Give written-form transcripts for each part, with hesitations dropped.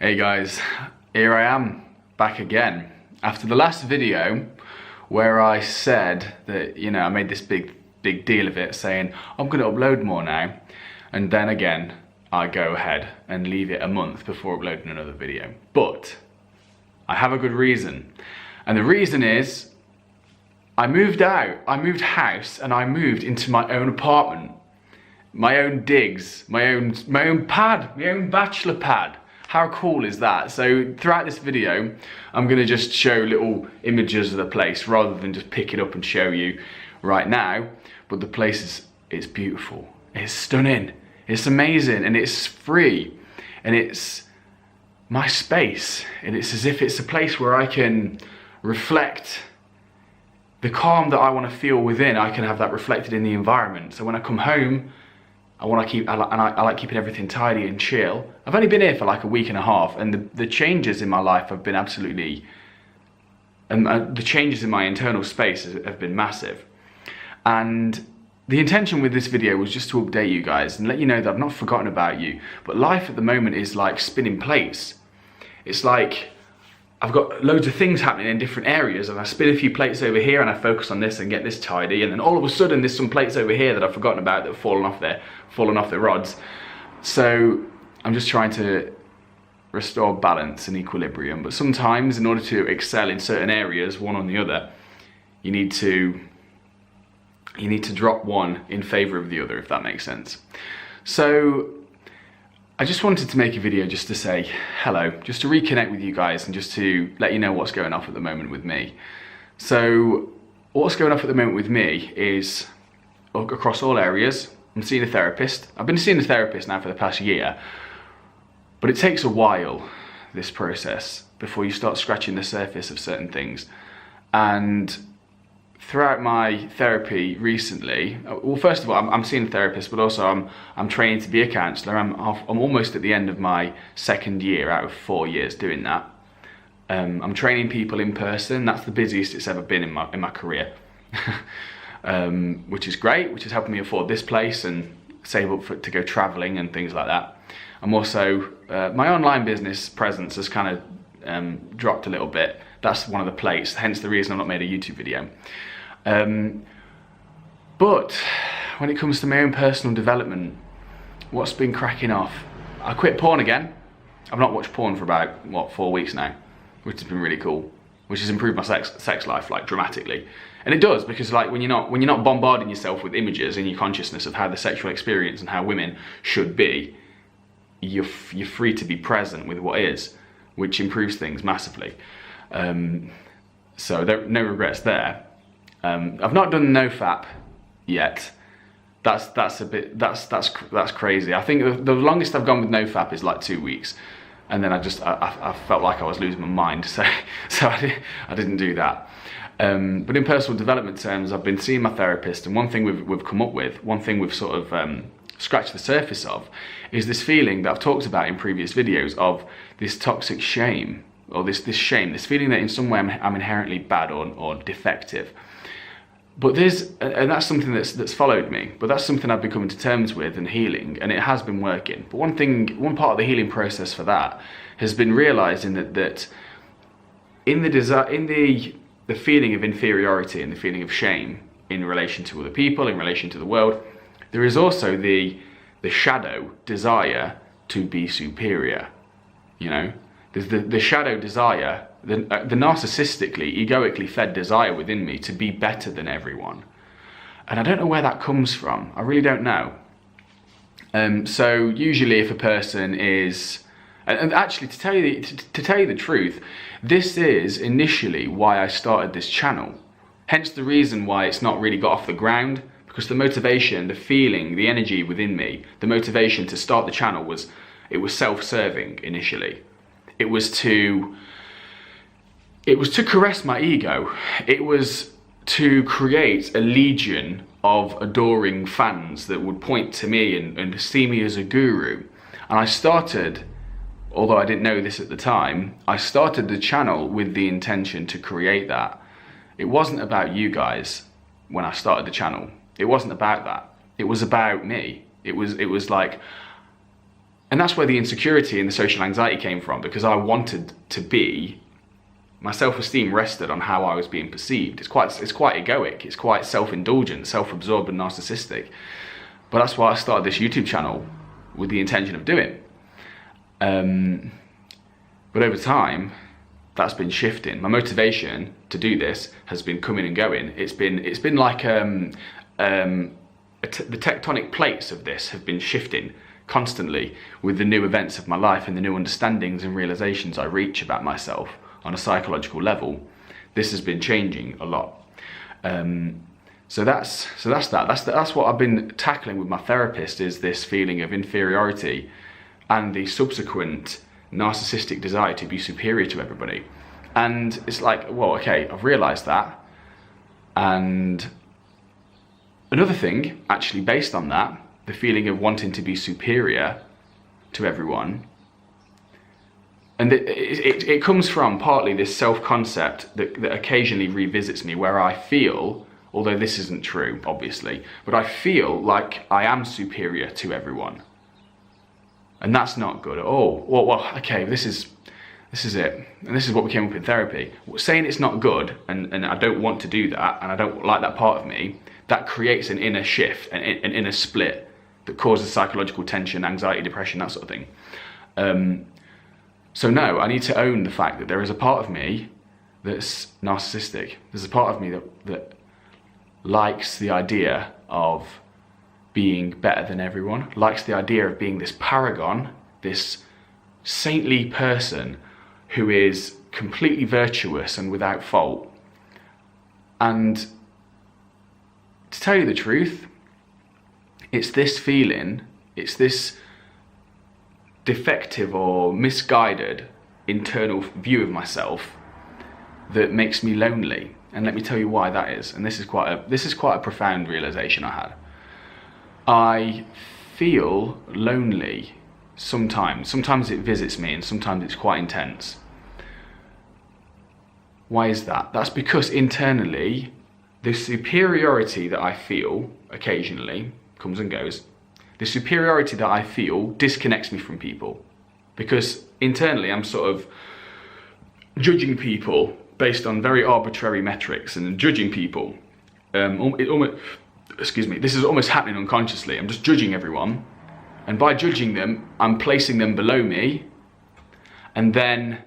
Hey guys, here I am, back again. After the last video where I said that, I made this big deal of it, saying I'm gonna upload more now, and then again, I go ahead and leave it a month before uploading another video. But I have a good reason. And the reason is, I moved house, and I moved into my own apartment. My own digs, my own pad, my own bachelor pad. How cool is that? So throughout this video, I'm gonna just show little images of the place rather than just pick it up and show you right now. But the place it's beautiful, it's stunning, it's amazing, and it's free, and it's my space, and it's as if it's a place where I can reflect the calm that I want to feel within. I can have that reflected in the environment. So when I come home, I like keeping everything tidy and chill. I've only been here for like a week and a half, and the changes in my life have been absolutely, and the changes in my internal space have been massive. And the intention with this video was just to update you guys and let you know that I've not forgotten about you. But life at the moment is like spinning plates. It's like I've got loads of things happening in different areas, and I spin a few plates over here and I focus on this and get this tidy, and then all of a sudden there's some plates over here that I've forgotten about that have fallen off their rods. So I'm just trying to restore balance and equilibrium. But sometimes, in order to excel in certain areas, one on the other, you need to drop one in favor of the other, if that makes sense. So I just wanted to make a video just to say hello, just to reconnect with you guys and just to let you know what's going on at the moment with me. So what's going on at the moment with me is across all areas. I'm seeing a therapist. I've been seeing a therapist now for the past year, but it takes a while, this process, before you start scratching the surface of certain things. And throughout my therapy recently, well, first of all, I'm seeing a therapist, but also I'm training to be a counsellor. I'm almost at the end of my second year out of 4 years doing that. I'm training people in person. That's the busiest it's ever been in my career, which is great, which is helping me afford this place and save up to go travelling and things like that. I'm also, my online business presence has kind of dropped a little bit. That's one of the plates, hence the reason I've not made a YouTube video. But when it comes to my own personal development, what's been cracking off? I quit porn again. I've not watched porn for about, 4 weeks now, which has been really cool, which has improved my sex life like dramatically. And it does, because like when you're not bombarding yourself with images in your consciousness of how the sexual experience and how women should be, you're free to be present with what is, which improves things massively. So no regrets there. I've not done NoFap yet. That's crazy. I think the longest I've gone with NoFap is like 2 weeks, and then I felt like I was losing my mind, so I didn't do that. But in personal development terms, I've been seeing my therapist, and one thing we've come up with, one thing we've sort of scratched the surface of, is this feeling that I've talked about in previous videos of this toxic shame, or this shame, this feeling that in some way I'm inherently bad or defective. But and that's something that's followed me, but that's something I've become to terms with and healing, and it has been working. But one part of the healing process for that has been realizing that in the feeling of inferiority and the feeling of shame in relation to other people, in relation to the world, there is also the shadow desire to be superior. There's the shadow desire, the narcissistically, egoically fed desire within me to be better than everyone. And I don't know where that comes from. I really don't know. So usually if a person is, and actually to tell you the truth, this is initially why I started this channel. Hence the reason why it's not really got off the ground, because the motivation, the feeling, the energy within me, the motivation to start the channel was self-serving initially. It was to caress my ego. It was to create a legion of adoring fans that would point to me and see me as a guru. And I started, although I didn't know this at the time, I started the channel with the intention to create that. It wasn't about you guys when I started the channel. It wasn't about that. It was about me. It was like, And that's where the insecurity and the social anxiety came from, because I wanted to be, my self-esteem rested on how I was being perceived. It's quite egoic, it's quite self-indulgent, self-absorbed and narcissistic. But that's why I started this YouTube channel with the intention of doing. But over time, that's been shifting. My motivation to do this has been coming and going. It's been like the tectonic plates of this have been shifting constantly with the new events of my life and the new understandings and realizations I reach about myself on a psychological level. This has been changing a lot. So that's what I've been tackling with my therapist, is this feeling of inferiority and the subsequent narcissistic desire to be superior to everybody. And it's like, well, okay, I've realized that. And another thing, actually based on that, the feeling of wanting to be superior to everyone, and it comes from partly this self-concept that occasionally revisits me, where I feel, although this isn't true, obviously, but I feel like I am superior to everyone. And that's not good at all. Well, okay, this is it. And this is what we came up in therapy. Saying it's not good, and I don't want to do that, and I don't like that part of me, that creates an inner shift, an inner split that causes psychological tension, anxiety, depression, that sort of thing. So no, I need to own the fact that there is a part of me that's narcissistic. There's a part of me that likes the idea of being better than everyone, likes the idea of being this paragon, this saintly person who is completely virtuous and without fault. And to tell you the truth, it's this feeling, it's this defective or misguided internal view of myself that makes me lonely. And let me tell you why that is. And this is quite a profound realization I had. I feel lonely sometimes. Sometimes it visits me, and sometimes it's quite intense. Why is that? That's because internally, the superiority that I feel occasionally comes and goes. The superiority that I feel disconnects me from people, because internally I'm sort of judging people based on very arbitrary metrics and judging people. This is almost happening unconsciously. I'm just judging everyone, and by judging them, I'm placing them below me, and then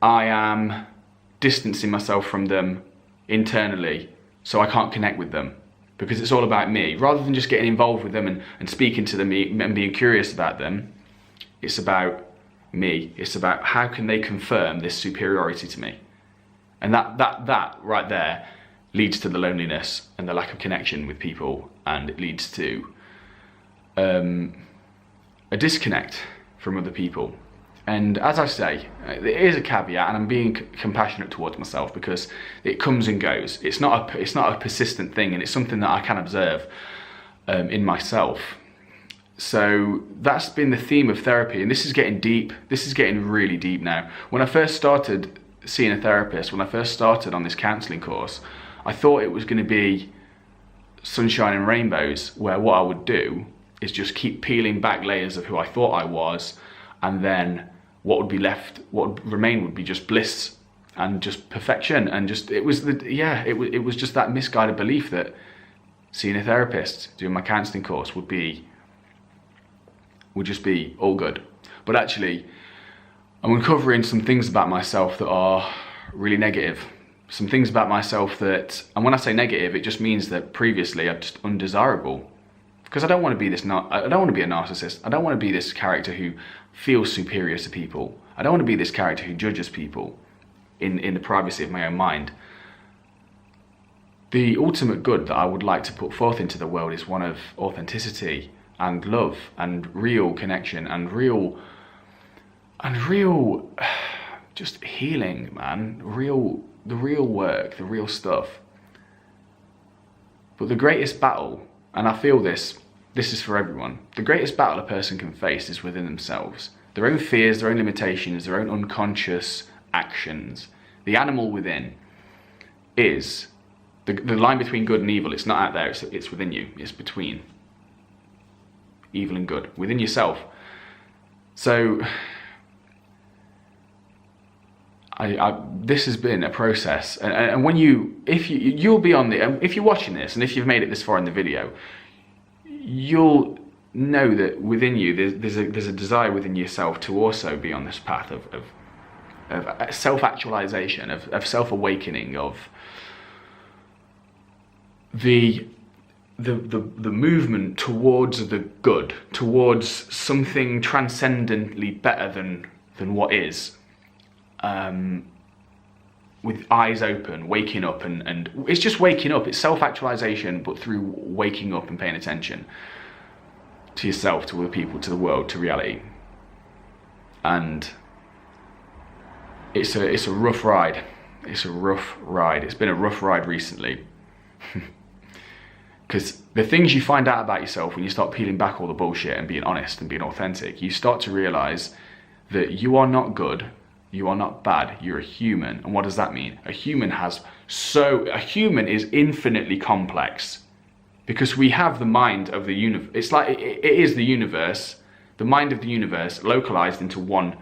I am distancing myself from them internally, so I can't connect with them, because it's all about me. Rather than just getting involved with them and speaking to them and being curious about them, it's about me. It's about how can they confirm this superiority to me. And that right there leads to the loneliness and the lack of connection with people, and it leads to a disconnect from other people. And as I say, there is a caveat, and I'm being compassionate towards myself, because it comes and goes. It's not a persistent thing, and it's something that I can observe in myself. So that's been the theme of therapy, and this is getting deep. This is getting really deep now. When I first started seeing a therapist, when I first started on this counselling course, I thought it was going to be sunshine and rainbows, where what I would do is just keep peeling back layers of who I thought I was, and then what would be left, what would remain, would be just bliss and just perfection. And just it was just that misguided belief that seeing a therapist, doing my counselling course would just be all good. But actually, I'm uncovering some things about myself that are really negative. Some things about myself that, and when I say negative, it just means that previously I'm just undesirable. Because I don't want to be I don't want to be a narcissist. I don't want to be this character who feels superior to people. I don't want to be this character who judges people in the privacy of my own mind. The ultimate good that I would like to put forth into the world is one of authenticity and love and real connection and real just healing, man. The real work, the real stuff. But the greatest battle, and I feel this is for everyone, the greatest battle a person can face is within themselves. Their own fears, their own limitations, their own unconscious actions. The animal within is, the line between good and evil, it's not out there, it's within you. It's between evil and good, within yourself. So this has been a process, and when you'll be on if you're watching this, and if you've made it this far in the video, you'll know that within you there's a desire within yourself to also be on this path of self-actualization, of self-awakening, of the movement towards the good, towards something transcendently better than what is, with eyes open, waking up, and it's just waking up. It's self-actualization, but through waking up and paying attention to yourself, to other people, to the world, to reality. And it's a rough ride. It's a rough ride. It's been a rough ride recently. Because the things you find out about yourself when you start peeling back all the bullshit and being honest and being authentic, you start to realize that you are not good, you are not bad, you're a human. And what does that mean? A human is infinitely complex, because we have the mind of the universe. It's like it is the universe, the mind of the universe localized into one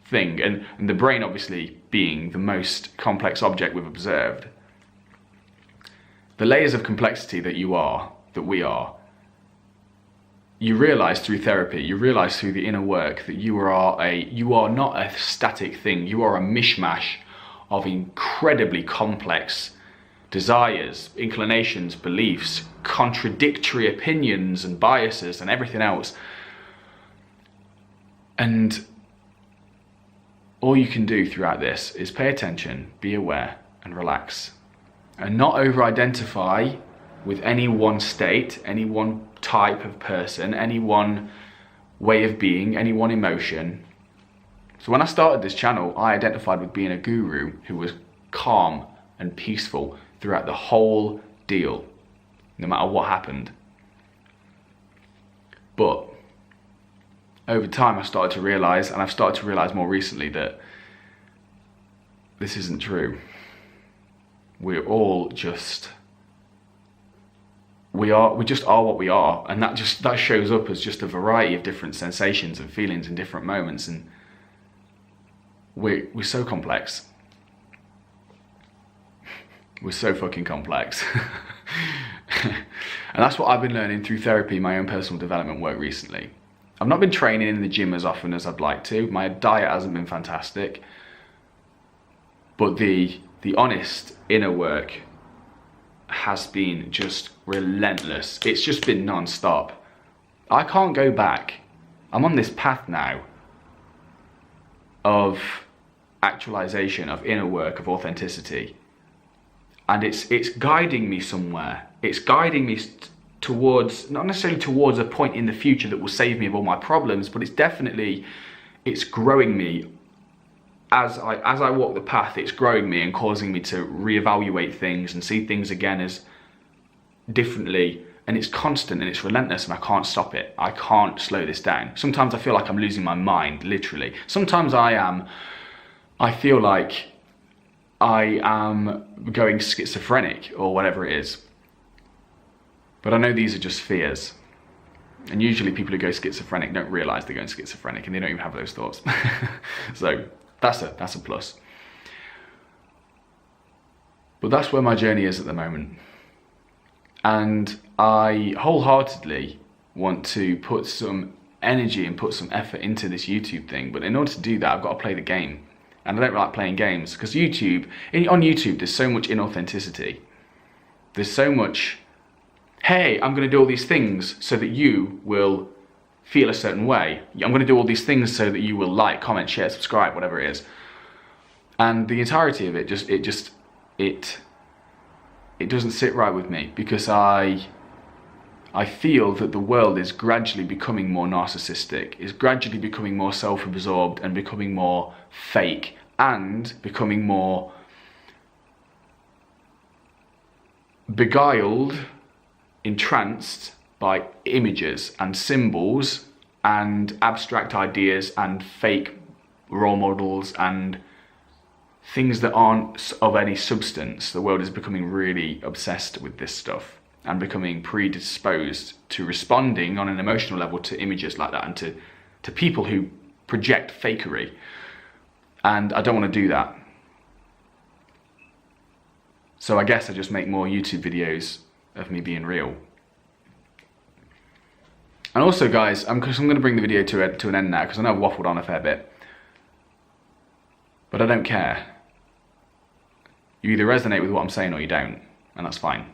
thing, and the brain obviously being the most complex object we've observed. The layers of complexity that we are, you realize through therapy, you realize through the inner work that you are not a static thing. You are a mishmash of incredibly complex desires, inclinations, beliefs, contradictory opinions and biases and everything else. And all you can do throughout this is pay attention, be aware, and relax. And not over-identify with any one state, any one type of person, any one way of being, any one emotion. So when I started this channel, I identified with being a guru who was calm and peaceful throughout the whole deal, no matter what happened. But over time I started to realize, and I've started to realize more recently, that this isn't true. We're all just, we just are what we are, and that shows up as just a variety of different sensations and feelings in different moments, and we're so complex. We're so fucking complex. And that's what I've been learning through therapy, my own personal development work recently. I've not been training in the gym as often as I'd like to. My diet hasn't been fantastic, but the honest inner work has been just relentless. It's just been non-stop. I can't go back. I'm on this path now of actualization, of inner work, of authenticity. And it's guiding me somewhere. It's guiding me towards, not necessarily towards a point in the future that will save me of all my problems, but it's growing me. As I walk the path, it's growing me and causing me to reevaluate things and see things again as differently. And it's constant and it's relentless, and I can't stop it. I can't slow this down. Sometimes I feel like I'm losing my mind, literally. Sometimes I feel like I am going schizophrenic or whatever it is. But I know these are just fears. And usually people who go schizophrenic don't realize they're going schizophrenic, and they don't even have those thoughts. So that's a plus. But that's where my journey is at the moment. And I wholeheartedly want to put some energy and put some effort into this YouTube thing. But in order to do that, I've got to play the game. And I don't like playing games, because on YouTube, there's so much inauthenticity. There's so much, hey, I'm going to do all these things so that you will feel a certain way. I'm going to do all these things so that you will like, comment, share, subscribe, whatever it is. And the entirety of it it doesn't sit right with me, because I feel that the world is gradually becoming more narcissistic, is gradually becoming more self-absorbed and becoming more fake, and becoming more beguiled, entranced by images and symbols and abstract ideas and fake role models and things that aren't of any substance. The world is becoming really obsessed with this stuff and becoming predisposed to responding on an emotional level to images like that, and to people who project fakery. And I don't want to do that. So I guess I just make more YouTube videos of me being real. And also guys, I'm going to bring the video to an end now, because I know I've waffled on a fair bit. But I don't care. You either resonate with what I'm saying or you don't, and that's fine.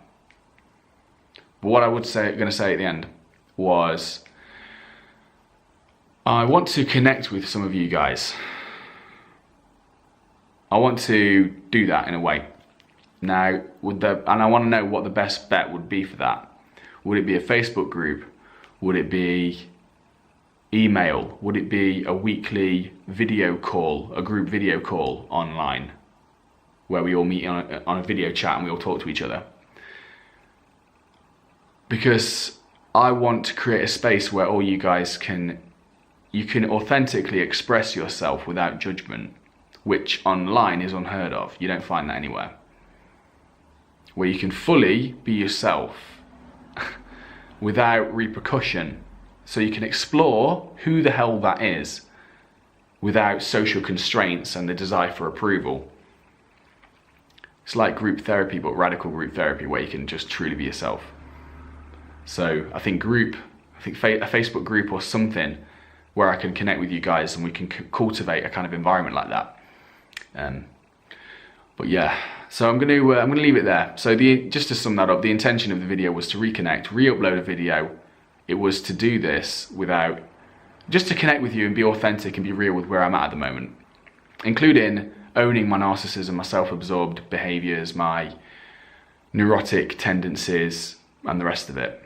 But what I was going to say at the end was, I want to connect with some of you guys. I want to do that in a way. Now, and I want to know what the best bet would be for that. Would it be a Facebook group? Would it be email? Would it be a weekly video call, a group video call online, where we all meet on a video chat and we all talk to each other? Because I want to create a space where all you guys you can authentically express yourself without judgment, which online is unheard of. You don't find that anywhere. Where you can fully be yourself without repercussion. So you can explore who the hell that is without social constraints and the desire for approval. It's like group therapy, but radical group therapy, where you can just truly be yourself. So I think a Facebook group or something where I can connect with you guys and we can cultivate a kind of environment like that. But yeah, so I'm gonna leave it there. So just to sum that up, the intention of the video was to reconnect, re-upload a video. It was to do this just to connect with you and be authentic and be real with where I'm at the moment, including owning my narcissism, my self-absorbed behaviors, my neurotic tendencies, and the rest of it.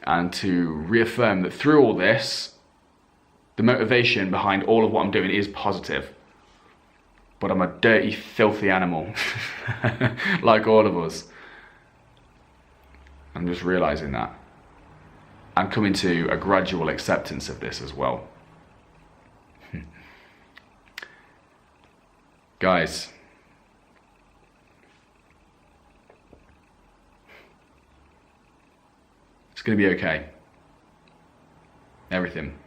And to reaffirm that through all this, the motivation behind all of what I'm doing is positive. But I'm a dirty, filthy animal, like all of us. I'm just realizing that. I'm coming to a gradual acceptance of this as well. Guys, it's gonna be okay. Everything.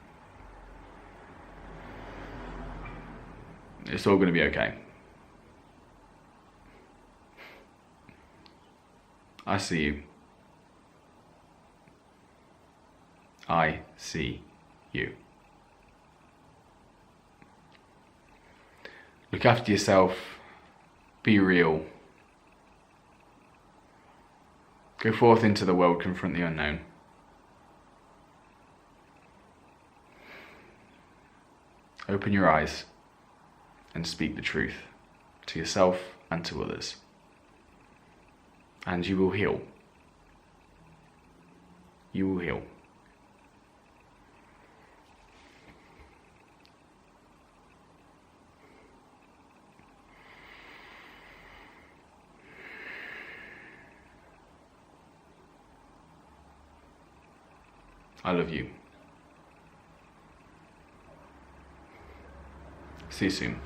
It's all gonna be okay. I see you. I see you. Look after yourself. Be real. Go forth into the world, confront the unknown. Open your eyes and speak the truth to yourself and to others. And you will heal. You will heal. I love you. See you soon.